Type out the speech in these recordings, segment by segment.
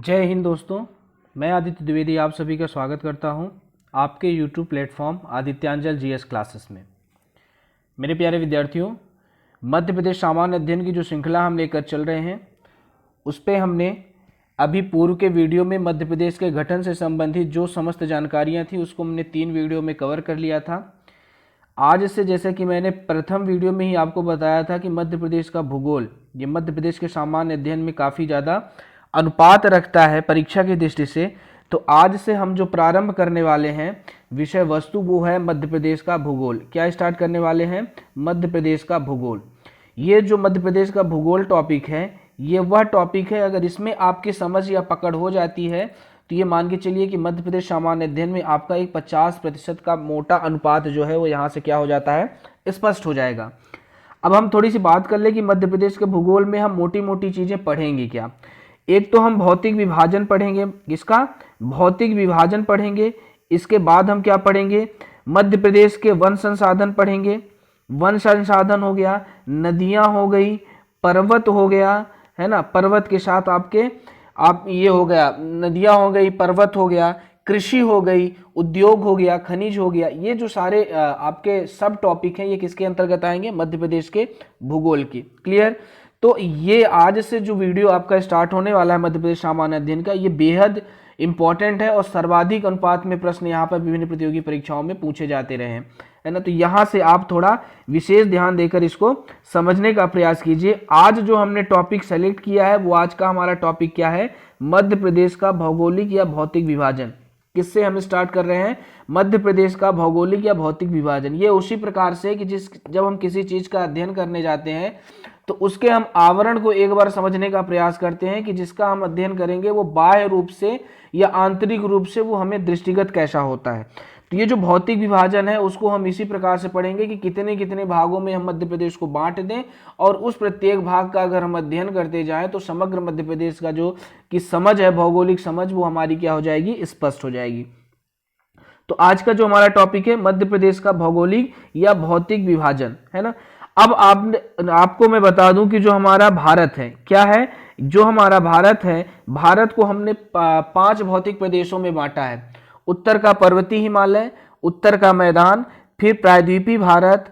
जय हिंद दोस्तों, मैं आदित्य द्विवेदी आप सभी का स्वागत करता हूं आपके YouTube प्लेटफॉर्म आदित्यांजल जीएस क्लासेस में। मेरे प्यारे विद्यार्थियों, मध्य प्रदेश सामान्य अध्ययन की जो श्रृंखला हम लेकर चल रहे हैं उस पे हमने अभी पूर्व के वीडियो में मध्य प्रदेश के गठन से संबंधित जो समस्त जानकारियाँ थी उसको हमने 3 वीडियो में कवर कर लिया था। आज से जैसे कि मैंने प्रथम वीडियो में ही आपको बताया था कि मध्य प्रदेश का भूगोल ये मध्य प्रदेश के सामान्य अध्ययन में काफ़ी ज़्यादा अनुपात रखता है परीक्षा की दृष्टि से। तो आज से हम जो प्रारंभ करने वाले हैं विषय वस्तु वो है मध्य प्रदेश का भूगोल। क्या स्टार्ट करने वाले हैं? मध्य प्रदेश का भूगोल। ये जो मध्य प्रदेश का भूगोल टॉपिक है ये वह टॉपिक है, अगर इसमें आपकी समझ या पकड़ हो जाती है तो ये मान के चलिए कि मध्य प्रदेश सामान्य अध्ययन में आपका एक 50% का मोटा अनुपात जो है वो यहाँ से क्या हो जाता है, स्पष्ट हो जाएगा। अब हम थोड़ी सी बात कर ले कि मध्य प्रदेश के भूगोल में हम मोटी मोटी चीज़ें पढ़ेंगे क्या। एक तो हम भौतिक विभाजन पढ़ेंगे, किसका? भौतिक विभाजन पढ़ेंगे। इसके बाद हम क्या पढ़ेंगे? मध्य प्रदेश के वन संसाधन पढ़ेंगे। वन संसाधन हो गया, नदियाँ हो गई, पर्वत हो गया, है ना, पर्वत के साथ आप ये हो गया, नदियाँ हो गई, पर्वत हो गया, कृषि हो गई, उद्योग हो गया, खनिज हो गया। ये जो सारे आपके सब टॉपिक हैं ये किसके अंतर्गत आएंगे? मध्य प्रदेश के भूगोल की। क्लियर? तो ये आज से जो वीडियो आपका स्टार्ट होने वाला है मध्य प्रदेश सामान्य अध्ययन का, ये बेहद इंपॉर्टेंट है और सर्वाधिक अनुपात में प्रश्न यहाँ पर विभिन्न प्रतियोगी परीक्षाओं में पूछे जाते रहे हैं, है ना। तो यहाँ से आप थोड़ा विशेष ध्यान देकर इसको समझने का प्रयास कीजिए। आज जो हमने टॉपिक सेलेक्ट किया है वो आज का हमारा टॉपिक क्या है? मध्य प्रदेश का भौगोलिक या भौतिक विभाजन। किससे हम स्टार्ट कर रहे हैं? मध्य प्रदेश का भौगोलिक या भौतिक विभाजन। ये उसी प्रकार से कि जब हम किसी चीज का अध्ययन करने जाते हैं तो उसके हम आवरण को एक बार समझने का प्रयास करते हैं कि जिसका हम अध्ययन करेंगे वो बाह्य रूप से या आंतरिक रूप से वो हमें दृष्टिगत कैसा होता है। तो ये जो भौतिक विभाजन है उसको हम इसी प्रकार से पढ़ेंगे कि कितने कितने भागों में हम मध्य प्रदेश को बांट दें और उस प्रत्येक भाग का अगर हम अध्ययन करते जाएं तो समग्र मध्य प्रदेश का जो कि समझ है, भौगोलिक समझ, वो हमारी क्या हो जाएगी? स्पष्ट हो जाएगी। तो आज का जो हमारा टॉपिक है मध्य प्रदेश का भौगोलिक या भौतिक विभाजन, है ना। अब आपको मैं बता दूं कि जो हमारा भारत है, क्या है? जो हमारा भारत है, भारत को हमने 5 भौतिक प्रदेशों में बांटा है। उत्तर का पर्वतीय हिमालय, उत्तर का मैदान, फिर प्रायद्वीपीय भारत,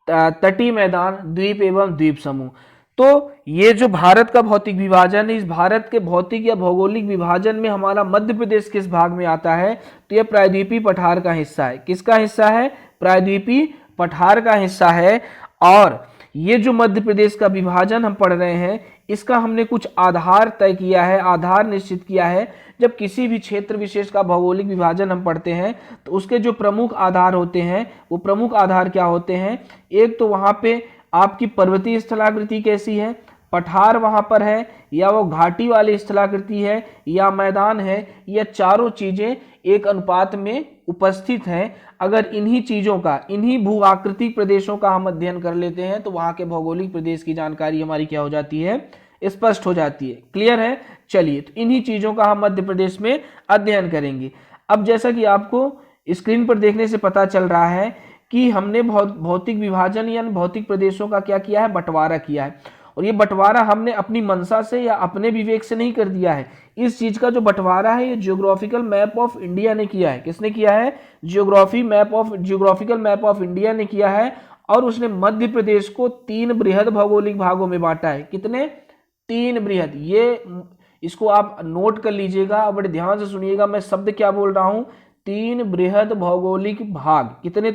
तटीय मैदान, द्वीप एवं द्वीप समूह। तो ये जो भारत का भौतिक विभाजन है, इस भारत के भौतिक या भौगोलिक विभाजन में हमारा मध्य प्रदेश किस भाग में आता है? तो यह प्रायद्वीपीय पठार का हिस्सा है। किसका हिस्सा है? प्रायद्वीपीय पठार का हिस्सा है। और ये जो मध्य प्रदेश का विभाजन हम पढ़ रहे हैं इसका हमने कुछ आधार तय किया है, आधार निश्चित किया है। जब किसी भी क्षेत्र विशेष का भौगोलिक विभाजन हम पढ़ते हैं तो उसके जो प्रमुख आधार होते हैं वो प्रमुख आधार क्या होते हैं? एक तो वहाँ पे आपकी पर्वतीय स्थलाकृति कैसी है, पठार वहाँ पर है, या वो घाटी वाली स्थलाकृति है, या मैदान है, या चारों चीजें एक अनुपात में उपस्थित हैं। अगर इन्हीं चीजों का, इन्हीं भू आकृतिक प्रदेशों का हम अध्ययन कर लेते हैं तो वहां के भौगोलिक प्रदेश की जानकारी हमारी क्या हो जाती है? स्पष्ट हो जाती है। क्लियर है? चलिए, तो इन्हीं चीजों का हम मध्य प्रदेश में अध्ययन करेंगे। अब जैसा कि आपको स्क्रीन पर देखने से पता चल रहा है कि हमने भौतिक विभाजन यानी भौतिक प्रदेशों का क्या किया है? बंटवारा किया है। और ये बंटवारा हमने अपनी मंशा से या अपने विवेक से नहीं कर दिया है। इस चीज का जो बंटवारा है ये जियोग्राफिकल मैप ऑफ इंडिया ने किया है। किसने किया है? जियोग्राफिकल मैप ऑफ इंडिया ने किया है। और उसने मध्य प्रदेश को 3 बृहद भौगोलिक भागों में बांटा है। कितने? 3 बृहद। ये इसको आप नोट कर लीजिएगा, बड़े ध्यान से सुनिएगा मैं शब्द क्या बोल रहा हूं। 3 बृहद भौगोलिक भाग। कितने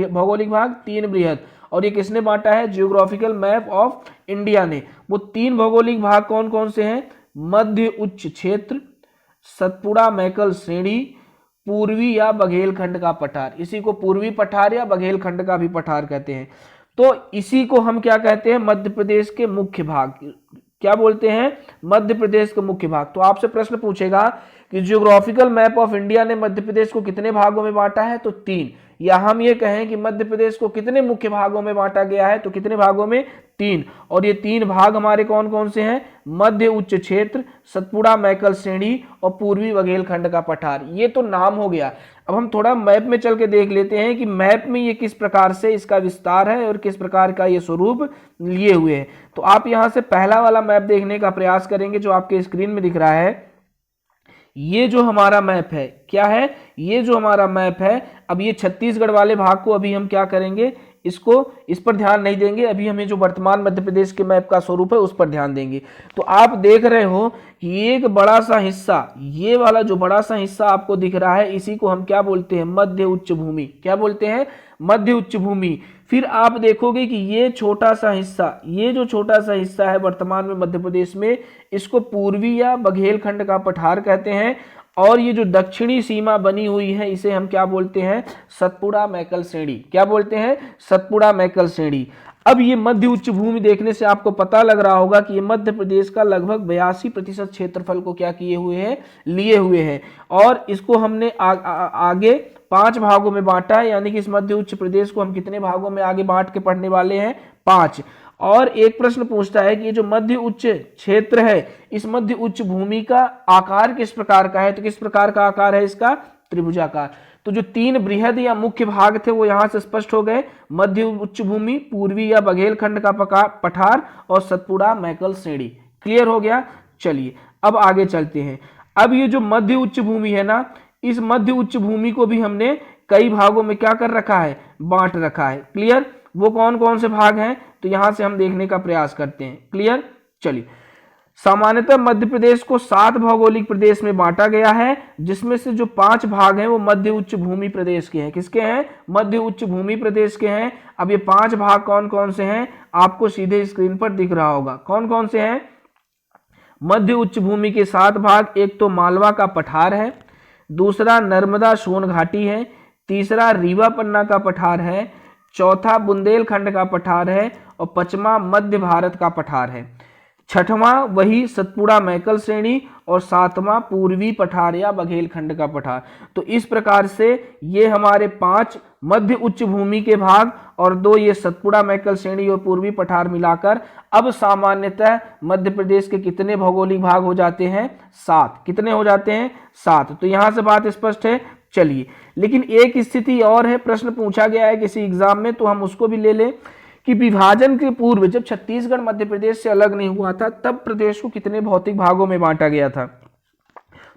भौगोलिक भाग? 3 बृहद। और ये किसने बांटा है? जियोग्राफिकल मैप ऑफ इंडिया ने। वो 3 भौगोलिक भाग कौन कौन से हैं? मध्य उच्च क्षेत्र, सतपुड़ा मैकल श्रेणी, पूर्वी या बघेलखंड का पठार। इसी को पूर्वी पठार या बघेलखंड का भी पठार कहते हैं। तो इसी को हम क्या कहते हैं? मध्य प्रदेश के मुख्य भाग। क्या बोलते हैं? मध्य प्रदेश के मुख्य भाग। तो आपसे प्रश्न पूछेगा कि जियोग्राफिकल मैप ऑफ इंडिया ने मध्य प्रदेश को कितने भागों में बांटा है? तो 3। या हम ये कहें कि मध्य प्रदेश को कितने मुख्य भागों में बांटा गया है? तो कितने भागों में? 3। और ये 3 भाग हमारे कौन कौन से हैं? मध्य उच्च क्षेत्र, सतपुड़ा मैकल श्रेणी और पूर्वी बघेलखंड का पठार। ये तो नाम हो गया। अब हम थोड़ा मैप में चल के देख लेते हैं कि मैप में ये किस प्रकार से इसका विस्तार है और किस प्रकार का ये स्वरूप लिए हुए है। तो आप यहाँ से पहला वाला मैप देखने का प्रयास करेंगे जो आपके स्क्रीन में दिख रहा है। ये जो हमारा मैप है क्या है, ये जो हमारा मैप है, अब ये छत्तीसगढ़ वाले भाग को अभी हम क्या करेंगे, इसको इस पर ध्यान नहीं देंगे, अभी हमें जो वर्तमान मध्य प्रदेश के मैप का स्वरूप है उस पर ध्यान देंगे। तो आप देख रहे हो कि एक बड़ा सा हिस्सा, ये वाला जो बड़ा सा हिस्सा आपको दिख रहा है, इसी को हम क्या बोलते हैं, मध्य उच्च भूमि। क्या बोलते हैं, मध्य उच्च भूमि। फिर आप देखोगे कि ये छोटा सा हिस्सा, ये जो छोटा सा हिस्सा है वर्तमान में मध्य प्रदेश में, इसको पूर्वी या बघेलखंड का पठार कहते हैं। और ये जो दक्षिणी सीमा बनी हुई है इसे हम क्या बोलते हैं, सतपुड़ा मैकल श्रेणी। क्या बोलते हैं, सतपुड़ा मैकल श्रेणी। अब ये मध्य उच्च भूमि देखने से आपको पता लग रहा होगा कि ये मध्य प्रदेश का लगभग 82% क्षेत्रफल को क्या किए हुए हैं, लिए हुए हैं। और इसको हमने आगे 5 भागों में बांटा है, यानी कि इस मध्य उच्च प्रदेश को हम कितने भागों में आगे बांट के पढ़ने वाले हैं, 5। और एक प्रश्न पूछता है कि ये जो मध्य उच्च क्षेत्र है, इस मध्य उच्च भूमि का आकार किस प्रकार का है, तो किस प्रकार का आकार है इसका, त्रिभुजाकार। तो जो 3 बृहद या मुख्य भाग थे वो यहां से स्पष्ट हो गए, मध्य उच्च भूमि, पूर्वी या बघेलखंड का पठार और सतपुड़ा मैकल श्रेणी। क्लियर हो गया। चलिए अब आगे चलते हैं। अब ये जो मध्य उच्च भूमि है ना, इस मध्य उच्च भूमि को भी हमने कई भागों में क्या कर रखा है, बांट रखा है। क्लियर। वो कौन कौन से भाग हैं, तो यहां से हम देखने का प्रयास करते हैं। क्लियर। चलिए, सामान्यतः मध्य प्रदेश को 7 भौगोलिक प्रदेश में बांटा गया है, जिसमें से जो 5 भाग हैं वो मध्य उच्च भूमि प्रदेश के हैं। किसके हैं, मध्य उच्च भूमि प्रदेश के हैं। अब ये 5 भाग कौन कौन से हैं, आपको सीधे स्क्रीन पर दिख रहा होगा। कौन कौन से हैं, मध्य उच्च भूमि के 7 भाग, एक तो मालवा का पठार है, दूसरा नर्मदा सोन घाटी है, तीसरा रीवा पन्ना का पठार है, चौथा बुंदेलखंड का पठार है और 5वां मध्य भारत का पठार है, 6वां वही सतपुड़ा मैकल श्रेणी और 7वां पूर्वी पठार या बघेलखंड का पठार। तो इस प्रकार से ये हमारे 5 मध्य उच्च भूमि के भाग और 2 ये सतपुड़ा मैकल श्रेणी और पूर्वी पठार मिलाकर अब सामान्यतः मध्य प्रदेश के कितने भौगोलिक भाग हो जाते हैं, 7। कितने हो जाते हैं, 7। तो यहां से बात स्पष्ट है। चलिए, लेकिन एक स्थिति और है, प्रश्न पूछा गया है किसी एग्जाम में, तो हम उसको भी ले लें कि विभाजन के पूर्व जब छत्तीसगढ़ मध्य प्रदेश से अलग नहीं हुआ था, तब प्रदेश को कितने भौतिक भागों में बांटा गया था।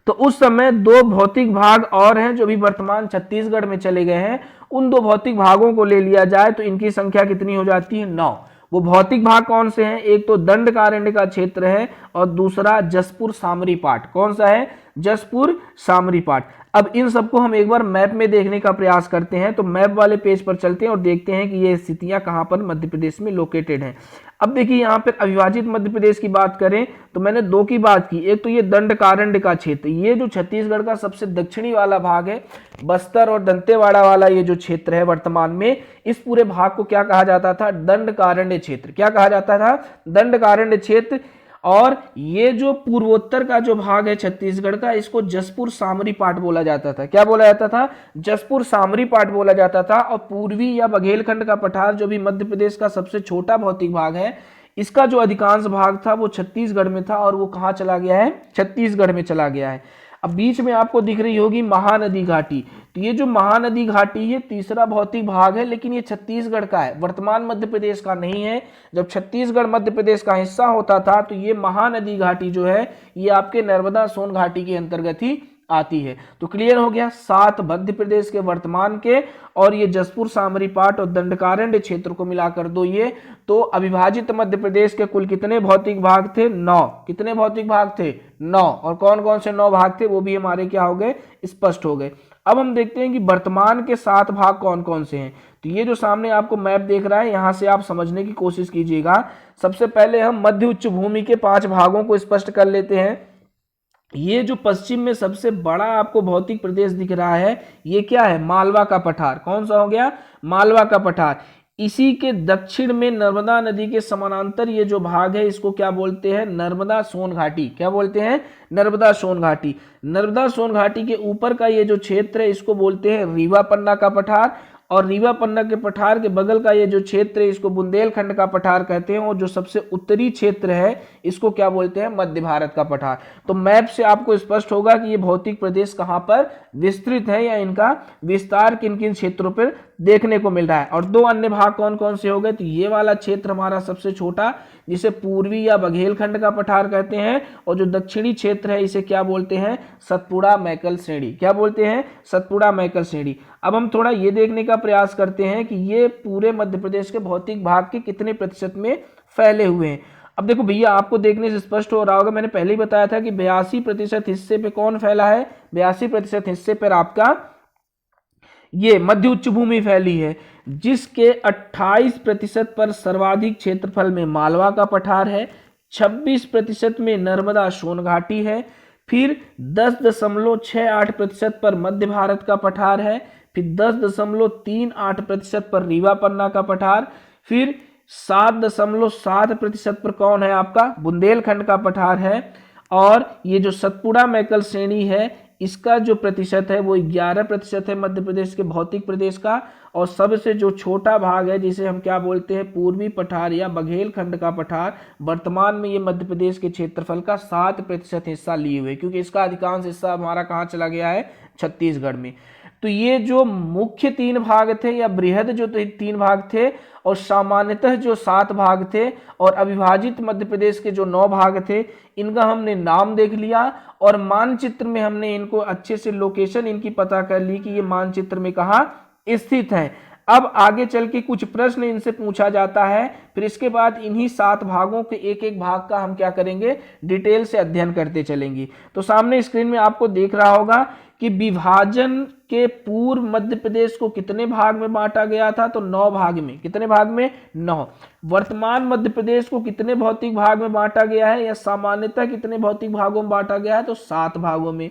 तो उस समय 2 भौतिक भाग और हैं जो भी वर्तमान छत्तीसगढ़ में चले गए हैं। उन 2 भौतिक भागों को ले लिया जाए तो इनकी संख्या कितनी हो जाती है, 9। वो भौतिक भाग कौन से हैं, एक तो दंडकारण्य का क्षेत्र है और दूसरा जसपुर सामरी पाट। कौन सा है, जसपुर सामरी पाट। अब इन सबको हम एक बार मैप में देखने का प्रयास करते हैं। तो मैप वाले पेज पर चलते हैं और देखते हैं कि ये स्थितियां कहां पर मध्य प्रदेश में लोकेटेड हैं। अब देखिए, यहाँ पर अविभाजित मध्य प्रदेश की बात करें तो मैंने 2 की बात की। एक तो ये दंडकारण्य का क्षेत्र, ये जो छत्तीसगढ़ का सबसे दक्षिणी वाला भाग है, बस्तर और दंतेवाड़ा वाला ये जो क्षेत्र है वर्तमान में, इस पूरे भाग को क्या कहा जाता था, दंडकारण्य क्षेत्र। क्या कहा जाता था, दंडकारण्य क्षेत्र। और ये जो पूर्वोत्तर का जो भाग है छत्तीसगढ़ का, इसको जसपुर सामरी पाट बोला जाता था। क्या बोला जाता था, जसपुर सामरी पाट बोला जाता था। और पूर्वी या बघेलखंड का पठार जो भी मध्य प्रदेश का सबसे छोटा भौतिक भाग है, इसका जो अधिकांश भाग था वो छत्तीसगढ़ में था और वो कहाँ चला गया है, छत्तीसगढ़ में चला गया है। अब बीच में आपको दिख रही होगी महानदी घाटी। तो ये जो महानदी घाटी है तीसरा भौतिक भाग है, लेकिन ये छत्तीसगढ़ का है, वर्तमान मध्य प्रदेश का नहीं है। जब छत्तीसगढ़ मध्य प्रदेश का हिस्सा होता था तो ये महानदी घाटी जो है ये आपके नर्मदा सोन घाटी के अंतर्गत ही आती है। तो क्लियर हो गया, 7 मध्य प्रदेश के वर्तमान के और ये जसपुर सामरी पाट और दंडकारण्य क्षेत्र को मिलाकर 2 ये। तो अविभाजित मध्य प्रदेश के कुल कितने भौतिक भाग थे, 9। कितने भौतिक भाग थे, 9। और कौन कौन से 9 भाग थे वो भी हमारे क्या हो गए, स्पष्ट हो गए। अब हम देखते हैं कि वर्तमान के 7 भाग कौन कौन से हैं। तो ये जो सामने आपको मैप देख रहा है, यहां से आप समझने की कोशिश कीजिएगा। सबसे पहले हम मध्य उच्च भूमि के 5 भागों को स्पष्ट कर लेते हैं। ये जो पश्चिम में सबसे बड़ा आपको भौतिक प्रदेश दिख रहा है, ये क्या है, मालवा का पठार। कौन सा हो गया, मालवा का पठार। इसी के दक्षिण में नर्मदा नदी के समानांतर ये जो भाग है इसको क्या बोलते हैं, नर्मदा सोन घाटी। क्या बोलते हैं, नर्मदा सोन घाटी। नर्मदा सोन घाटी के ऊपर का ये जो क्षेत्र है इसको बोलते हैं रीवा पन्ना का पठार। और रीवा पन्ना के पठार के बगल का ये जो क्षेत्र है इसको बुंदेलखंड का पठार कहते हैं। और जो सबसे उत्तरी क्षेत्र है इसको क्या बोलते हैं, मध्य भारत का पठार। तो मैप से आपको स्पष्ट होगा कि ये भौतिक प्रदेश कहां पर विस्तृत है या इनका विस्तार किन किन क्षेत्रों पर देखने को मिल रहा है। और दो अन्य भाग कौन कौन से हो गए, तो ये वाला क्षेत्र हमारा सबसे छोटा जिसे पूर्वी या बघेलखंड का पठार कहते हैं, और जो दक्षिणी क्षेत्र है इसे क्या बोलते हैं, सतपुड़ा मैकल श्रेणी। क्या बोलते हैं, सतपुड़ा मैकल श्रेणी। अब हम थोड़ा ये देखने का प्रयास करते हैं कि ये पूरे मध्य प्रदेश के भौतिक भाग के कितने प्रतिशत में फैले हुए हैं। अब देखो भैया, आपको देखने से स्पष्ट हो रहा होगा, मैंने पहले ही बताया था कि 82% हिस्से पे कौन फैला है, 82% हिस्से पर आपका ये मध्य उच्च भूमि फैली है, जिसके 28% पर सर्वाधिक क्षेत्रफल में मालवा का पठार है, 26% में नर्मदा सोन घाटी है, फिर 10.68% पर मध्य भारत का पठार है, फिर 10.38% पर रीवा पन्ना का पठार, फिर 7.7% पर कौन है आपका बुंदेलखंड का पठार है, और ये जो सतपुड़ा मैकल श्रेणी है इसका जो प्रतिशत है वो 11% है मध्य प्रदेश के भौतिक प्रदेश का। और सबसे जो छोटा भाग है जिसे हम क्या बोलते हैं, पूर्वी पठार या बघेलखंड का पठार, वर्तमान में ये मध्य प्रदेश के क्षेत्रफल का 7% हिस्सा लिए हुए, क्योंकि इसका अधिकांश हिस्सा हमारा कहाँ चला गया है, छत्तीसगढ़ में। तो ये जो मुख्य 3 भाग थे या बृहद जो 3 भाग थे, और सामान्यतः जो 7 भाग थे, और अविभाजित मध्य प्रदेश के जो 9 भाग थे, इनका हमने नाम देख लिया, और मानचित्र में हमने इनको अच्छे से लोकेशन इनकी पता कर ली कि ये मानचित्र में कहाँ स्थित है। अब आगे चल के कुछ प्रश्न इनसे पूछा जाता है, फिर इसके बाद इन्हीं 7 भागों के एक एक भाग का हम क्या करेंगे, डिटेल से अध्ययन करते चलेंगे। तो सामने स्क्रीन में आपको देख रहा होगा कि विभाजन के पूर्व मध्य प्रदेश को कितने भाग में बांटा गया था, तो 9 भाग में। कितने भाग में, 9। वर्तमान मध्य प्रदेश को कितने भौतिक भाग में बांटा गया है, या सामान्यतः कितने भौतिक भागों में बांटा गया है, तो 7 भागों में।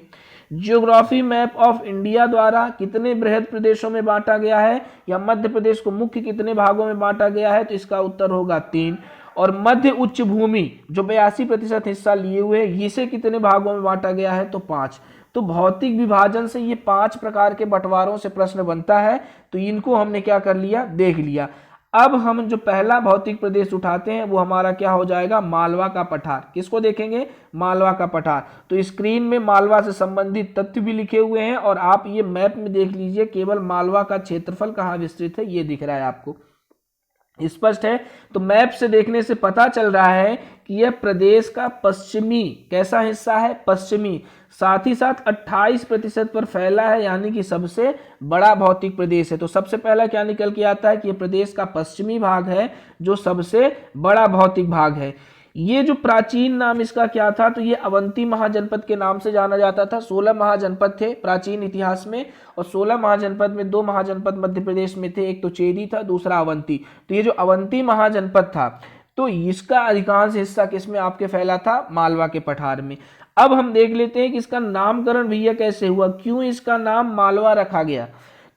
जियोग्राफी मैप ऑफ इंडिया द्वारा कितने बृहद प्रदेशों में बांटा गया है, या मध्य प्रदेश को मुख्य कितने भागों में बांटा गया है, तो इसका उत्तर होगा 3। और मध्य उच्च भूमि जो 82% हिस्सा लिए हुए, इसे कितने भागों में बांटा गया है, तो 5। तो भौतिक विभाजन से ये 5 प्रकार के बंटवारों से प्रश्न बनता है, तो इनको हमने क्या कर लिया, देख लिया। अब हम जो पहला भौतिक प्रदेश उठाते हैं वो हमारा क्या हो जाएगा, मालवा का पठार। किसको देखेंगे, मालवा का पठार। तो स्क्रीन में मालवा से संबंधित तथ्य भी लिखे हुए हैं, और आप ये मैप में देख लीजिए, केवल मालवा का क्षेत्रफल कहाँ विस्तृत है ये दिख रहा है आपको, स्पष्ट है। तो मैप से देखने से पता चल रहा है कि यह प्रदेश का पश्चिमी कैसा हिस्सा है, पश्चिमी, साथ ही साथ 28% पर फैला है, यानी कि सबसे बड़ा भौतिक प्रदेश है। तो सबसे पहला क्या निकल के आता है कि यह प्रदेश का पश्चिमी भाग है जो सबसे बड़ा भौतिक भाग है। ये जो प्राचीन नाम इसका क्या था, तो ये अवंती महाजनपद के नाम से जाना जाता था। 16 महाजनपद थे प्राचीन इतिहास में, और 16 महाजनपद में 2 महाजनपद मध्य प्रदेश में थे, एक तो चेदी था, दूसरा अवंती। तो ये जो अवंती महाजनपद था, तो इसका अधिकांश हिस्सा किसमें आपके फैला था, मालवा के पठार में। अब हम देख लेते हैं कि इसका नामकरण भैया कैसे हुआ, क्यों इसका नाम मालवा रखा गया।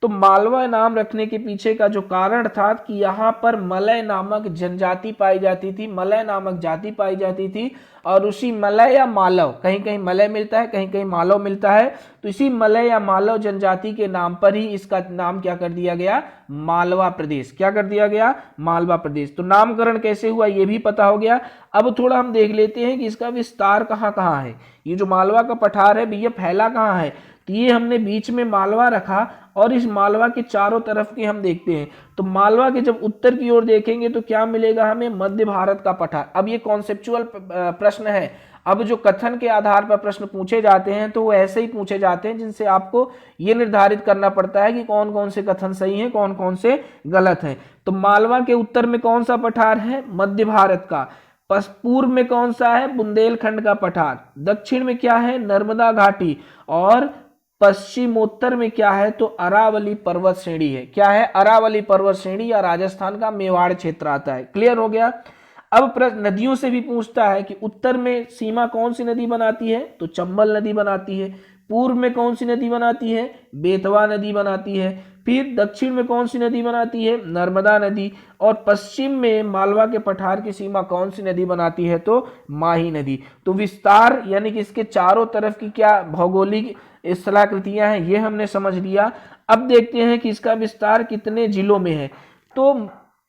तो मालवा नाम रखने के पीछे का जो कारण था कि यहाँ पर मलय नामक जनजाति पाई जाती थी, मलय नामक जाति पाई जाती थी, और उसी मलय या मालव, कहीं कहीं मलय मिलता है, कहीं कहीं मालव मिलता है, तो इसी मलय या मालव जनजाति के नाम पर ही इसका नाम क्या कर दिया गया, मालवा प्रदेश। क्या कर दिया गया, मालवा प्रदेश। तो नामकरण कैसे हुआ ये भी पता हो गया। अब थोड़ा हम देख लेते हैं कि इसका विस्तार कहाँ कहाँ है। ये जो मालवा का पठार है भैया फैला कहाँ है, तो ये हमने बीच में मालवा रखा, और इस मालवा के चारों तरफ की हम देखते हैं। तो मालवा के जब उत्तर की ओर देखेंगे तो क्या मिलेगा हमें, मध्य भारत का पठार। अब ये कॉन्सेप्चुअल प्रश्न है। अब जो कथन के आधार पर प्रश्न पूछे जाते हैं तो वो ऐसे ही पूछे जाते हैं जिनसे आपको ये निर्धारित करना पड़ता है कि कौन कौन से कथन सही हैं, कौन कौन से गलत हैं। तो मालवा के उत्तर में कौन सा पठार है, मध्य भारत का। पूर्व में कौन सा है, बुंदेलखंड का पठार। दक्षिण में क्या है, नर्मदा घाटी। और पश्चिमोत्तर में क्या है, तो अरावली पर्वत श्रेणी है। क्या है, अरावली पर्वत श्रेणी, या राजस्थान का मेवाड़ क्षेत्र आता है। क्लियर हो गया। अब प्रश्न नदियों से भी पूछता है कि उत्तर में सीमा कौन सी नदी बनाती है, तो चंबल नदी बनाती है। पूर्व में कौन सी नदी बनाती है, बेतवा नदी बनाती है। फिर दक्षिण में कौन सी नदी बनाती है, नर्मदा नदी। और पश्चिम में मालवा के पठार की सीमा कौन सी नदी बनाती है, तो माही नदी। तो विस्तार यानी कि इसके चारों तरफ की क्या भौगोलिक स्थलाकृतियां हैं ये हमने समझ लिया। अब देखते हैं कि इसका विस्तार कितने जिलों में है। तो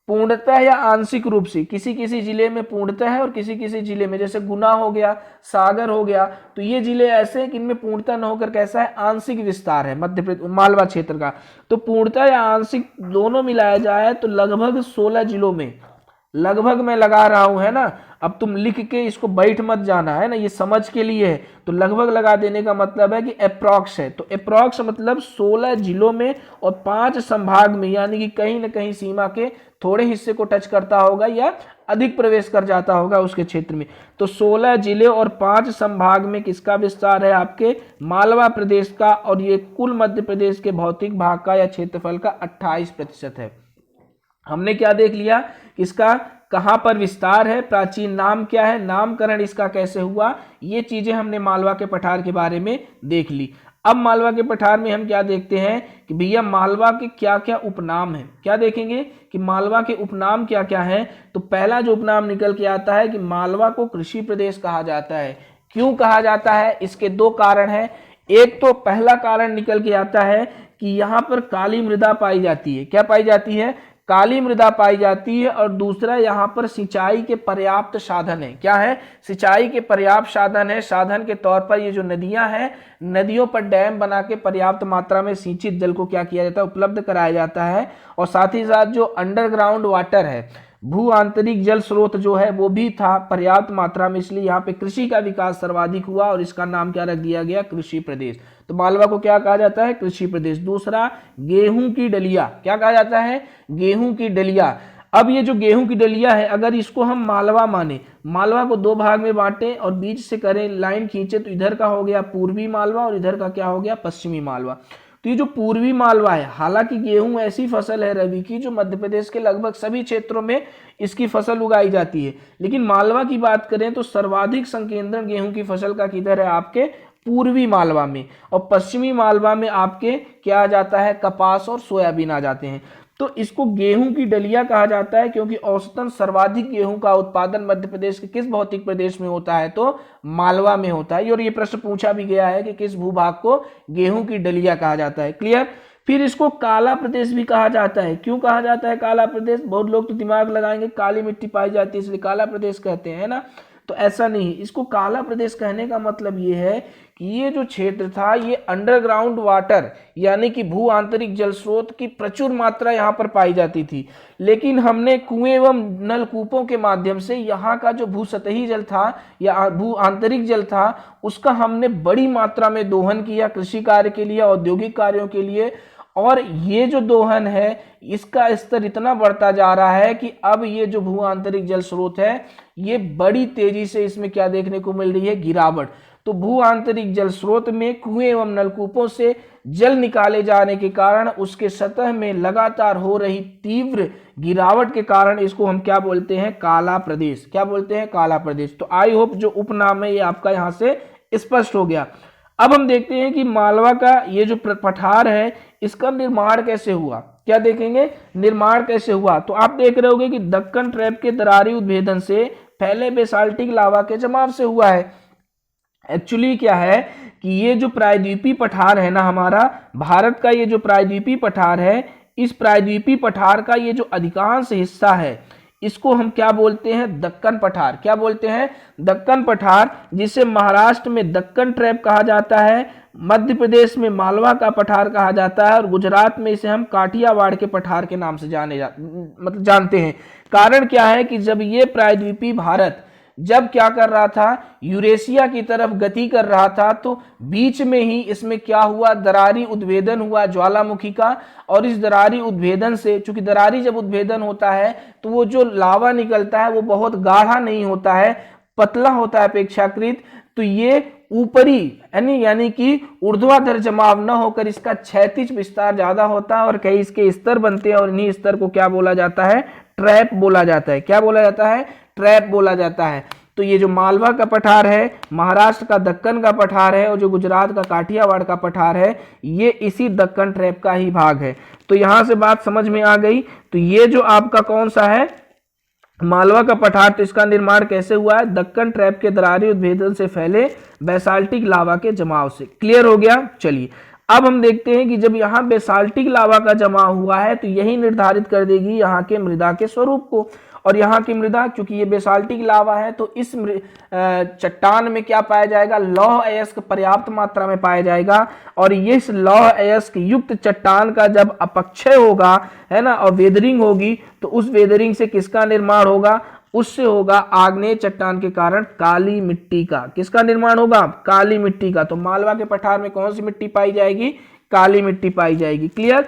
पूर्णतः या आंशिक रूप से, किसी किसी जिले में पूर्णतः है और किसी किसी जिले में, जैसे गुना हो गया, सागर हो गया, तो ये जिले ऐसे हैं कि इनमें पूर्णतः न होकर कैसा है, आंशिक विस्तार है मध्य प्रदेश मालवा क्षेत्र का। तो पूर्णतः या आंशिक दोनों मिलाया जाए तो लगभग 16 जिलों में, लगभग मैं लगा रहा हूं, है ना, अब तुम लिख के इसको बैठ मत जाना, है ना, ये समझ के लिए है। तो लगभग लगा देने का मतलब है कि अप्रॉक्स है, तो अप्रॉक्स मतलब 16 जिलों में और 5 संभाग में, यानी कि कहीं ना कहीं सीमा के थोड़े हिस्से को टच करता होगा या अधिक प्रवेश कर जाता होगा उसके क्षेत्र में। तो 16 जिले और 5 संभाग में किसका विस्तार है, आपके मालवा प्रदेश का, और ये कुल मध्य प्रदेश के भौतिक भाग का या क्षेत्रफल का 28% है। हमने क्या देख लिया, इसका कहां पर विस्तार है, प्राचीन नाम क्या है, नामकरण इसका कैसे हुआ, ये चीजें हमने मालवा के पठार के बारे में देख ली। अब मालवा के पठार में हम क्या देखते हैं कि भैया मालवा के क्या क्या उपनाम हैं, क्या देखेंगे कि मालवा के उपनाम क्या क्या हैं। तो पहला जो उपनाम निकल के आता है कि मालवा को कृषि प्रदेश कहा जाता है। क्यों कहा जाता है, इसके 2 कारण हैं। एक तो पहला कारण निकल के आता है कि यहाँ पर काली मृदा पाई जाती है। क्या पाई जाती है, काली मृदा पाई जाती है। और दूसरा, यहाँ पर सिंचाई के पर्याप्त साधन है। क्या है, सिंचाई के पर्याप्त साधन है। साधन के तौर पर ये जो नदियां हैं, नदियों पर डैम बना के पर्याप्त मात्रा में सिंचित जल को क्या किया जाता है, उपलब्ध कराया जाता है। और साथ ही साथ जो अंडरग्राउंड वाटर है, भू आंतरिक जल स्रोत जो है वो भी था पर्याप्त मात्रा में, इसलिए यहाँ पे कृषि का विकास सर्वाधिक हुआ और इसका नाम क्या रख दिया गया, कृषि प्रदेश। तो मालवा को क्या कहा जाता है, कृषि प्रदेश। दूसरा, गेहूं की डलिया, क्या कहा जाता है, गेहूं की डलिया। अब ये जो गेहूं की डलिया है, अगर इसको हम मालवा माने, मालवा को 2 भाग में बांटे और बीच से करें लाइन खींचे, तो इधर का हो गया पूर्वी मालवा और इधर का क्या हो गया, पश्चिमी मालवा। तो ये जो पूर्वी मालवा है, हालांकि गेहूं ऐसी फसल है रबी की जो मध्य प्रदेश के लगभग सभी क्षेत्रों में इसकी फसल उगाई जाती है, लेकिन मालवा की बात करें तो सर्वाधिक संकेंद्रण गेहूं की फसल का किधर है, आपके पूर्वी मालवा में। और पश्चिमी मालवा में आपके क्या आ जाता है, कपास और सोयाबीन आ जाते हैं। तो इसको गेहूं की डलिया कहा जाता है क्योंकि औसतन सर्वाधिक गेहूं का उत्पादन मध्य प्रदेश के किस भौतिक प्रदेश में होता है, तो मालवा में होता है। और ये प्रश्न पूछा भी गया है कि किस भूभाग को गेहूं की डलिया कहा जाता है। क्लियर। फिर इसको काला प्रदेश भी कहा जाता है। क्यों कहा जाता है काला प्रदेश, बहुत लोग तो दिमाग लगाएंगे काली मिट्टी पाई जाती है इसलिए काला प्रदेश कहते हैं ना, तो ऐसा नहीं। इसको काला प्रदेश कहने का मतलब ये है कि ये जो क्षेत्र था ये अंडरग्राउंड वाटर यानी कि भू आंतरिक जल स्रोत की प्रचुर मात्रा यहाँ पर पाई जाती थी, लेकिन हमने कुएं एवं नलकूपों के माध्यम से यहाँ का जो भू सतही जल था या भू आंतरिक जल था उसका हमने बड़ी मात्रा में दोहन किया कृषि कार्य के लिए, औद्योगिक कार्यों के लिए। और ये जो दोहन है इसका स्तर इतना बढ़ता जा रहा है कि अब ये जो भू आंतरिक जल स्रोत है ये बड़ी तेजी से इसमें क्या देखने को मिल रही है, गिरावट। तो भू आंतरिक जल स्रोत में कुएं एवं नलकूपों से जल निकाले जाने के कारण उसके सतह में लगातार हो रही तीव्र गिरावट के कारण इसको हम क्या बोलते हैं, काला प्रदेश। क्या बोलते हैं, काला प्रदेश। तो आई होप जो उपनाम है ये आपका यहाँ से स्पष्ट हो गया। अब हम देखते हैं कि मालवा का ये जो पठार है इसका निर्माण कैसे हुआ। क्या देखेंगे, निर्माण कैसे हुआ। तो आप देख रहे होंगे कि दक्कन ट्रैप के दरारी उद्भेदन से पहले बेसाल्टिक लावा के जमाव से हुआ है। एक्चुअली क्या है कि ये जो प्रायद्वीपीय पठार है ना, हमारा भारत का ये जो प्रायद्वीपीय पठार है, इस प्रायद्वीपीय पठार का ये जो अधिकांश हिस्सा है इसको हम क्या बोलते हैं, दक्कन पठार। क्या बोलते हैं, दक्कन पठार, जिसे महाराष्ट्र में दक्कन ट्रैप कहा जाता है, मध्य प्रदेश में मालवा का पठार कहा जाता है और गुजरात में इसे हम काठियावाड़ के पठार के नाम से जानते हैं। कारण क्या है कि जब ये प्रायद्वीपीय भारत जब क्या कर रहा था, यूरेशिया की तरफ गति कर रहा था, तो बीच में ही इसमें क्या हुआ, दरारी उद्भेदन हुआ ज्वालामुखी का। और इस दरारी उद्भेदन से, चूंकि दरारी जब उद्भेदन होता है तो वो जो लावा निकलता है वो बहुत गाढ़ा नहीं होता है, पतला होता है अपेक्षाकृत। तो ये ऊपरी यानी कि ऊर्ध्वाधर जमाव न होकर इसका क्षैतिज विस्तार ज्यादा होता है और कई इसके स्तर बनते हैं और इन्हीं स्तर को क्या बोला जाता है, ट्रैप बोला जाता है। क्या बोला जाता है, ट्रैप बोला जाता है। तो ये जो मालवा का पठार है, महाराष्ट्र का दक्कन का पठार है और जो गुजरात का काठियावाड़ का पठार है ये इसी दक्कन ट्रैप का ही भाग है। तो यहां से बात समझ में आ गई। तो ये जो आपका कौन सा है, मालवा का पठार, तो इसका निर्माण कैसे हुआ है, दक्कन ट्रैप के दरारी उद्भेदन से फैले बेसाल्टिक लावा के जमाव से। क्लियर हो गया। चलिए अब हम देखते हैं कि जब यहाँ बेसाल्टिक लावा का जमा हुआ है तो यही निर्धारित कर देगी यहाँ के मृदा के स्वरूप को। और यहाँ की मृदा, चूंकि ये बेसाल्टिक लावा है तो इस चट्टान में क्या पाया जाएगा, लौह अयस्क पर्याप्त मात्रा में पाया जाएगा। और इस लौह अयस्क युक्त चट्टान का जब अपक्षय होगा, है ना, और वेदरिंग होगी, तो उस वेदरिंग से किसका निर्माण होगा, उससे होगा आग्नेय चट्टान के कारण काली मिट्टी का। किसका निर्माण होगा, काली मिट्टी का। तो मालवा के पठार में कौन सी मिट्टी पाई जाएगी, काली मिट्टी पाई जाएगी। क्लियर।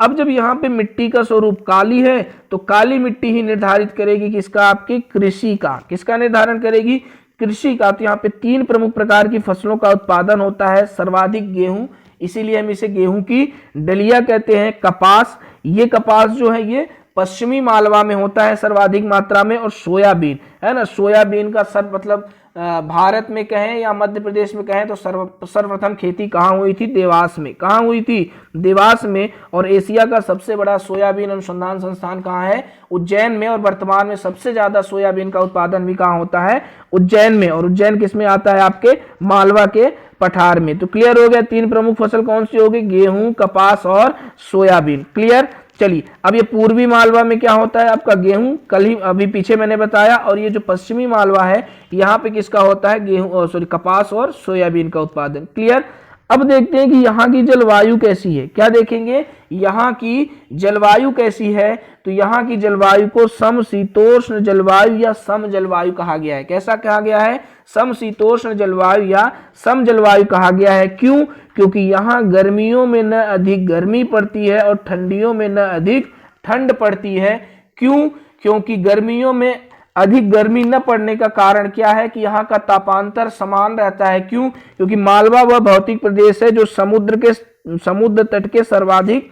अब जब यहाँ पे मिट्टी का स्वरूप काली है तो काली मिट्टी ही निर्धारित करेगी किसका, आपकी कृषि का। किसका निर्धारण करेगी, कृषि का। तो यहाँ पे 3 प्रमुख प्रकार की फसलों का उत्पादन होता है। सर्वाधिक गेहूं, इसीलिए हम इसे गेहूं की डलिया कहते हैं। कपास, ये कपास जो है ये पश्चिमी मालवा में होता है सर्वाधिक मात्रा में। और सोयाबीन, है ना, सोयाबीन का मतलब भारत में कहें या मध्य प्रदेश में कहें तो सर्वप्रथम खेती कहाँ हुई थी, देवास में। कहाँ हुई थी, देवास में। और एशिया का सबसे बड़ा सोयाबीन अनुसंधान संस्थान कहाँ है, उज्जैन में। और वर्तमान में सबसे ज्यादा सोयाबीन का उत्पादन भी कहाँ होता है, उज्जैन में। और उज्जैन किस में आता है, आपके मालवा के पठार में। तो क्लियर हो गया, 3 प्रमुख फसल कौन सी होगी, गेहूं, कपास और सोयाबीन। क्लियर। चलिए, अब ये पूर्वी मालवा में क्या होता है, आपका गेहूं, कल ही अभी पीछे मैंने बताया। और ये जो पश्चिमी मालवा है यहाँ पे किसका होता है, गेहूं, कपास और सोयाबीन का उत्पादन। क्लियर। अब देखते हैं कि यहाँ की जलवायु कैसी है। क्या देखेंगे, यहाँ की जलवायु कैसी है। तो यहाँ की जलवायु को समशीतोष्ण जलवायु या सम जलवायु कहा गया है। कैसा कहा गया है, समशीतोष्ण जलवायु या सम जलवायु कहा गया है। क्यों, क्योंकि यहाँ गर्मियों में न अधिक गर्मी पड़ती है और ठंडियों में न अधिक ठंड पड़ती है। क्यों, क्योंकि गर्मियों में अधिक गर्मी न पड़ने का कारण क्या है कि यहाँ का तापांतर समान रहता है। क्यों, क्योंकि मालवा वह भौतिक प्रदेश है जो समुद्र तट के सर्वाधिक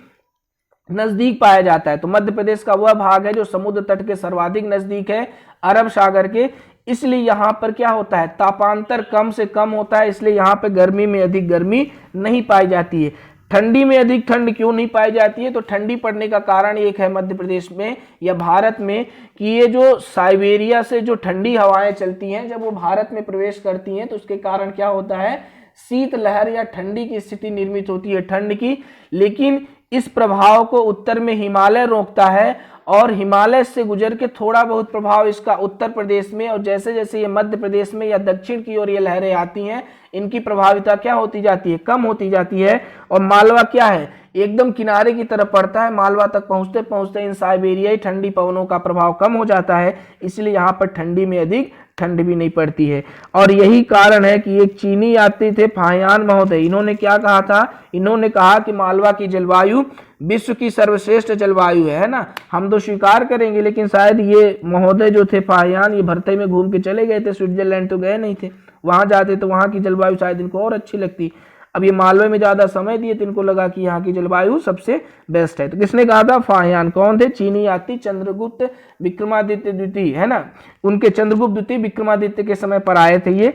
नजदीक पाया जाता है। तो मध्य प्रदेश का वह भाग है जो समुद्र तट के सर्वाधिक नजदीक है, अरब सागर के। इसलिए यहाँ पर क्या होता है, तापांतर कम से कम होता है, इसलिए यहाँ पे गर्मी में अधिक गर्मी नहीं पाई जाती है। ठंडी में अधिक ठंड क्यों नहीं पाई जाती है, तो ठंडी पड़ने का कारण एक है मध्य प्रदेश में या भारत में कि ये जो साइबेरिया से जो ठंडी हवाएं चलती हैं, जब वो भारत में प्रवेश करती हैं तो उसके कारण क्या होता है, शीत लहर या ठंडी की स्थिति निर्मित होती है, ठंड की। लेकिन इस प्रभाव को उत्तर में हिमालय रोकता है और हिमालय से गुजर के थोड़ा बहुत प्रभाव इसका उत्तर प्रदेश में, और जैसे जैसे ये मध्य प्रदेश में या दक्षिण की ओर ये लहरें आती हैं, इनकी प्रभाविता क्या होती जाती है, कम होती जाती है। और मालवा क्या है, एकदम किनारे की तरफ पड़ता है। मालवा तक पहुंचते पहुंचते इन साइबेरियाई ठंडी पवनों का प्रभाव कम हो जाता है, इसलिए यहाँ पर ठंडी में अधिक ठंड भी नहीं पड़ती है। और यही कारण है कि एक चीनी यात्री थे फाहियान महोदय, इन्होंने क्या कहा था, इन्होंने कहा कि मालवा की जलवायु विश्व की सर्वश्रेष्ठ जलवायु है ना। हम तो स्वीकार करेंगे, लेकिन शायद ये महोदय जो थे फाहियान, ये भरतई में घूम के चले गए थे, स्विट्जरलैंड तो गए नहीं थे। वहां जाते तो वहां की जलवायु शायद इनको और अच्छी लगती। अब ये मालवे में ज्यादा समय दिए तो इनको लगा कि यहाँ की जलवायु सबसे बेस्ट है। तो किसने कहा था, फाहियान। कौन थे, चीनी यात्री चंद्रगुप्त विक्रमादित्य द्वितीय, है ना, उनके चंद्रगुप्त द्वितीय विक्रमादित्य के समय पर आए थे ये।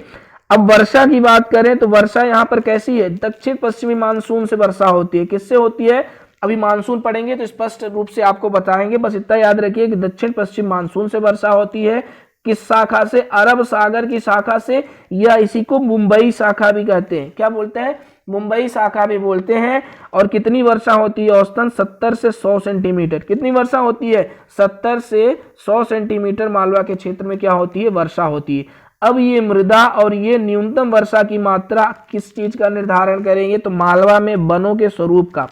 अब वर्षा की बात करें तो वर्षा यहाँ पर कैसी है, दक्षिण पश्चिमी मानसून से वर्षा होती है। किससे होती है, अभी मानसून पढ़ेंगे तो स्पष्ट रूप से आपको बताएंगे, बस इतना याद रखिए कि दक्षिण पश्चिम मानसून से वर्षा होती है। किस शाखा से, अरब सागर की शाखा से, या इसी को मुंबई शाखा भी कहते हैं। क्या बोलते हैं, मुंबई शाखा भी बोलते हैं। और कितनी वर्षा होती है, औसतन 70 से 100 सेंटीमीटर। कितनी वर्षा होती है, 70 से 100 सेंटीमीटर मालवा के क्षेत्र में क्या होती है, वर्षा होती है। अब ये मृदा और ये न्यूनतम वर्षा की मात्रा किस चीज का निर्धारण करेंगे, तो मालवा में वनों के स्वरूप का।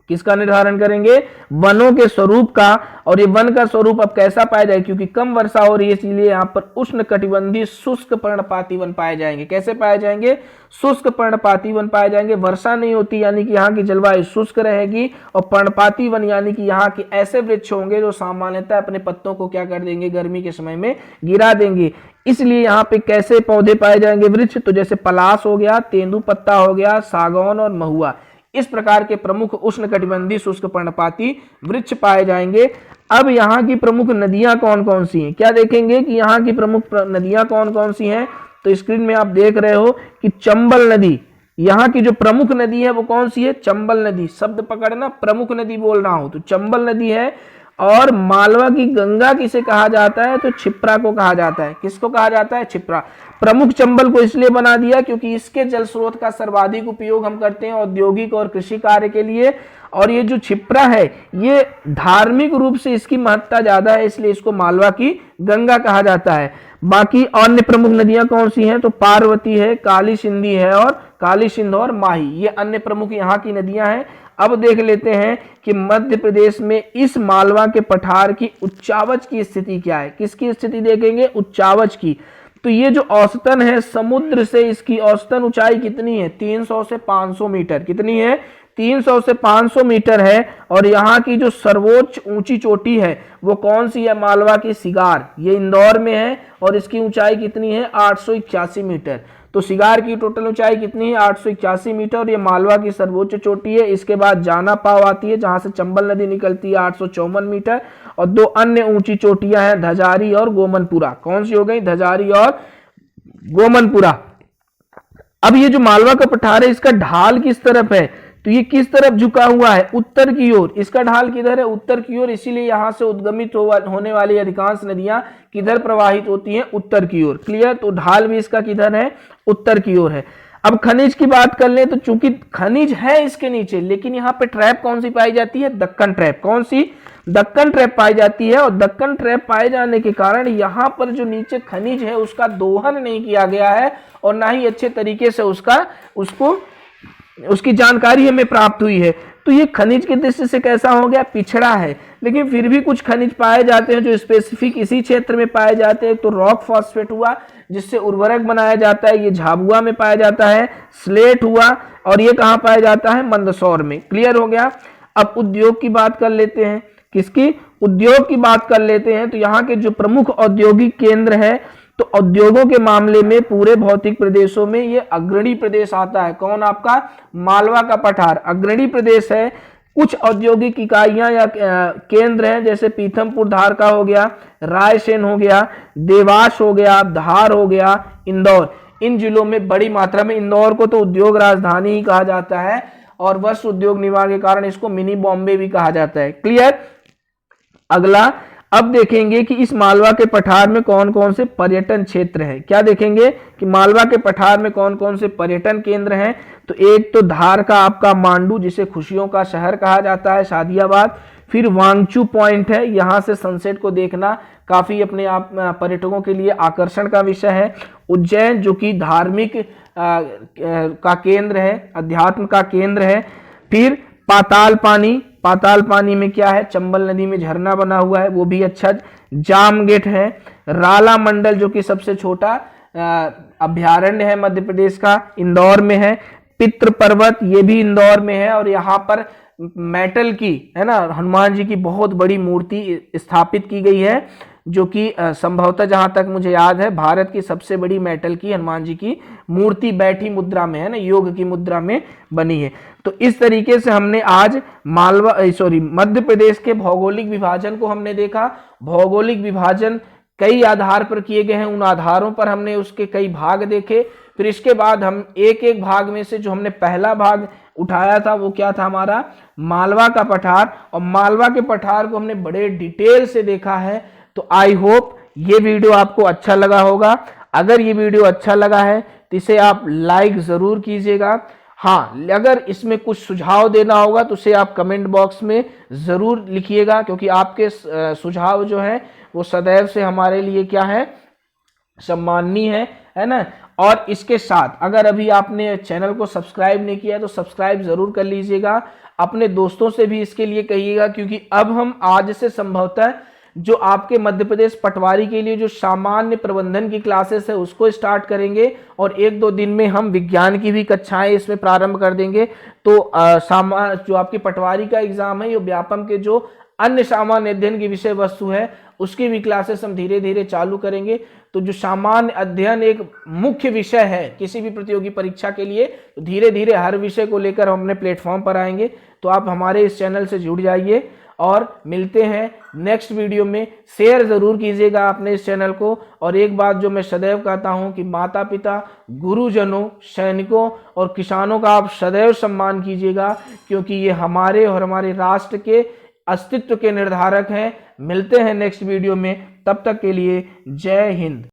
किसका निर्धारण करेंगे, वनों के स्वरूप का। और ये वन का स्वरूप अब कैसा पाया जाए, क्योंकि कम वर्षा हो रही है इसलिए यहाँ पर उष्ण कटिबंधीय शुष्क पर्णपाती वन पाए जाएंगे। कैसे पाए जाएंगे, शुष्क पर्णपाती वन पाए जाएंगे। वर्षा नहीं होती यानी कि यहाँ की जलवायु शुष्क रहेगी, और पर्णपाती वन यानी कि यहाँ के ऐसे वृक्ष होंगे जो सामान्यतः अपने पत्तों को क्या कर देंगे, गर्मी के समय में गिरा देंगे। इसलिए यहाँ पे कैसे पौधे पाए जाएंगे, वृक्ष, तो जैसे पलाश हो गया, तेंदुपत्ता हो गया, सागौन और महुआ, इस प्रकार के प्रमुख उष्ण कटिबंधीय शुष्क पर्णपाती वृक्ष पाए जाएंगे। अब यहाँ की प्रमुख नदियां कौन कौन सी हैं, क्या देखेंगे कि यहाँ की प्रमुख नदियां कौन कौन सी हैं। तो स्क्रीन में आप देख रहे हो कि चंबल नदी, यहाँ की जो प्रमुख नदी है वो कौन सी है, चंबल नदी। शब्द पकड़ना, प्रमुख नदी बोल रहा हूं तो चंबल नदी है। और मालवा की गंगा किसे कहा जाता है? तो क्षिप्रा को कहा जाता है। किसको कहा जाता है? क्षिप्रा। प्रमुख चंबल को इसलिए बना दिया क्योंकि इसके जल स्रोत का सर्वाधिक उपयोग हम करते हैं औद्योगिक और कृषि कार्य के लिए। और ये जो क्षिप्रा है ये धार्मिक रूप से इसकी महत्ता ज्यादा है, इसलिए इसको मालवा की गंगा कहा जाता है। बाकी अन्य प्रमुख नदियां कौन सी हैं? तो पार्वती है, काली सिंधी है और काली सिंध और माही, ये अन्य प्रमुख यहाँ की नदियां हैं। अब देख लेते हैं कि मध्य प्रदेश में इस मालवा के पठार की उच्चावच की स्थिति क्या है। किसकी स्थिति देखेंगे? उच्चावच की। तो ये जो औसतन है समुद्र से इसकी औसतन ऊंचाई कितनी है? 300 से 500 मीटर। कितनी है? 300 से 500 मीटर है। और यहाँ की जो सर्वोच्च ऊंची चोटी है वो कौन सी है? मालवा की सिगार, ये इंदौर में है और इसकी ऊंचाई कितनी है? 881 मीटर। तो सिगार की टोटल ऊंचाई कितनी है? 881 मीटर और ये मालवा की सर्वोच्च चोटी है। इसके बाद जाना पाव आती है जहां से चंबल नदी निकलती है, 854 मीटर। और दो अन्य ऊंची चोटियां हैं धजारी और गोमनपुरा। कौन सी हो गई? धजारी और गोमनपुरा। अब ये जो मालवा का पठार है इसका ढाल किस तरफ है? तो ये किस तरफ झुका हुआ है? उत्तर की ओर। इसका ढाल किधर है? उत्तर की ओर। इसीलिए यहां से उद्गमित होने वाली अधिकांश नदियां किधर प्रवाहित होती हैं? उत्तर की ओर। क्लियर? तो ढाल भी इसका किधर है? उत्तर की ओर है। अब खनिज की बात कर ले तो चूंकि खनिज है इसके नीचे, लेकिन यहाँ पे ट्रैप कौन सी पाई जाती है? दक्कन ट्रैप। कौन सी? दक्कन ट्रैप पाई जाती है। और दक्कन ट्रैप पाए जाने के कारण यहाँ पर जो नीचे खनिज है उसका दोहन नहीं किया गया है और ना ही अच्छे तरीके से उसकी जानकारी हमें प्राप्त हुई है। तो ये खनिज की दृष्टि से कैसा हो गया? पिछड़ा है। लेकिन फिर भी कुछ खनिज पाए जाते हैं जो स्पेसिफिक इसी क्षेत्र में पाए जाते हैं। तो रॉक फॉस्फेट हुआ जिससे उर्वरक बनाया जाता है, ये झाबुआ में पाया जाता है। स्लेट हुआ और ये कहाँ पाया जाता है? मंदसौर में। क्लियर हो गया? अब उद्योग की बात कर लेते हैं। किसकी? उद्योग की बात कर लेते हैं। तो यहाँ के जो प्रमुख औद्योगिक केंद्र है, तो उद्योगों के मामले में पूरे भौतिक प्रदेशों में ये अग्रणी प्रदेश आता है। कौन? आपका मालवा का पठार अग्रणी प्रदेश है। कुछ औद्योगिक इकाइयां या केंद्र हैं जैसे पीथमपुर धार का हो गया, रायसेन हो गया, देवास हो गया, धार हो गया, इंदौर। इन जिलों में बड़ी मात्रा में, इंदौर को तो उद्योग राजधानी ही कहा जाता है और वस्त्र उद्योग निर्माण के कारण इसको मिनी बॉम्बे भी कहा जाता है। क्लियर? अगला अब देखेंगे कि इस मालवा के पठार में कौन कौन से पर्यटन क्षेत्र है। क्या देखेंगे कि मालवा के पठार में कौन कौन से पर्यटन केंद्र हैं। तो एक तो धार का आपका मांडू, जिसे खुशियों का शहर कहा जाता है, शादियाबाद। फिर वांगचू पॉइंट है, यहां से सनसेट को देखना काफी अपने आप पर्यटकों के लिए आकर्षण का विषय है। उज्जैन जो कि धार्मिक का केंद्र है, अध्यात्म का केंद्र है। फिर पाताल पानी, पाताल पानी में क्या है? चंबल नदी में झरना बना हुआ है, वो भी अच्छा। जाम गेट है। राला मंडल जो कि सबसे छोटा अभ्यारण्य है मध्य प्रदेश का, इंदौर में है। पितृ पर्वत, ये भी इंदौर में है और यहाँ पर मेटल की, है ना, हनुमान जी की बहुत बड़ी मूर्ति स्थापित की गई है जो कि संभवतः जहां तक मुझे याद है भारत की सबसे बड़ी मेटल की हनुमान जी की मूर्ति बैठी मुद्रा में है ना, योग की मुद्रा में बनी है। तो इस तरीके से हमने आज मध्य प्रदेश के भौगोलिक विभाजन को हमने देखा। भौगोलिक विभाजन कई आधार पर किए गए हैं, उन आधारों पर हमने उसके कई भाग देखे। फिर इसके बाद हम एक एक भाग में से जो हमने पहला भाग उठाया था वो क्या था? हमारा मालवा का पठार। और मालवा के पठार को हमने बड़े डिटेल से देखा है। तो आई होप ये वीडियो आपको अच्छा लगा होगा। अगर ये वीडियो अच्छा लगा है तो इसे आप लाइक जरूर कीजिएगा। हाँ, अगर इसमें कुछ सुझाव देना होगा तो उसे आप कमेंट बॉक्स में जरूर लिखिएगा, क्योंकि आपके सुझाव जो है वो सदैव से हमारे लिए क्या है? सम्माननीय है ना। और इसके साथ अगर अभी आपने चैनल को सब्सक्राइब नहीं किया है तो सब्सक्राइब जरूर कर लीजिएगा। अपने दोस्तों से भी इसके लिए कहिएगा, क्योंकि अब हम आज से संभवतः जो आपके मध्य प्रदेश पटवारी के लिए जो सामान्य प्रबंधन की क्लासेस है उसको स्टार्ट करेंगे और एक दो दिन में हम विज्ञान की भी कक्षाएं इसमें प्रारंभ कर देंगे। तो जो आपकी पटवारी का एग्जाम है, ये व्यापम के जो अन्य सामान्य अध्ययन की विषय वस्तु है उसकी भी क्लासेस हम धीरे धीरे चालू करेंगे। तो जो सामान्य अध्ययन एक मुख्य विषय है किसी भी प्रतियोगी परीक्षा के लिए, तो धीरे धीरे हर विषय को लेकर हम अपने प्लेटफॉर्म पर आएंगे। तो आप हमारे इस चैनल से जुड़ जाइए और मिलते हैं नेक्स्ट वीडियो में। शेयर जरूर कीजिएगा अपने इस चैनल को। और एक बात जो मैं सदैव कहता हूं कि माता पिता, गुरुजनों, सैनिकों और किसानों का आप सदैव सम्मान कीजिएगा, क्योंकि ये हमारे और हमारे राष्ट्र के अस्तित्व के निर्धारक हैं। मिलते हैं नेक्स्ट वीडियो में, तब तक के लिए जय हिंद।